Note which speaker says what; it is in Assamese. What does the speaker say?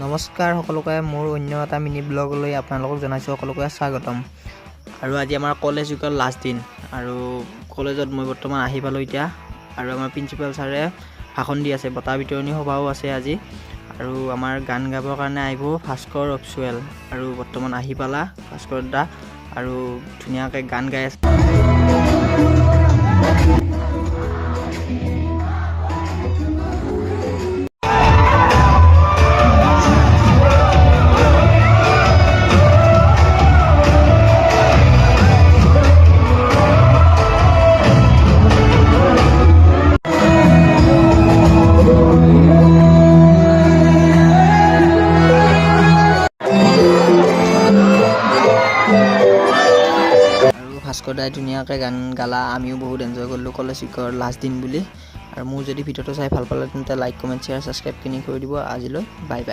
Speaker 1: নমস্কাৰ সকলোকে মোৰ অন্য এটা মিনি ব্লগলৈ আপোনালোকক জনাইছোঁ সকলোকে স্বাগতম। আৰু আজি আমাৰ কলেজ উইকৰ লাষ্ট দিন আৰু কলেজত মই বৰ্তমান আহি পালোঁ এতিয়া। আৰু আমাৰ প্ৰিন্সিপাল ছাৰে ভাষণ দি আছে, বঁটা বিতৰণী সভাও আছে আজি। আৰু আমাৰ গান গাবৰ কাৰণে আহিব ভাস্কৰ অপচুৱেল, আৰু বৰ্তমান আহি পালা ভাস্কৰ দা আৰু ধুনীয়াকৈ গান গাই আছে। ভাস্কৰ দাই ধুনীয়াকৈ গান গালা, আমিও বহুত এনজয় কৰিলোঁ কলেজ উইকৰ লাষ্ট দিন বুলি। আৰু মোৰ যদি ভিডিঅ'টো চাই ভাল পালে তেন্তে লাইক, কমেণ্ট, শ্বেয়াৰ, ছাবস্ক্ৰাইবখিনি কৰি দিব। আজিলৈ বাই বাই।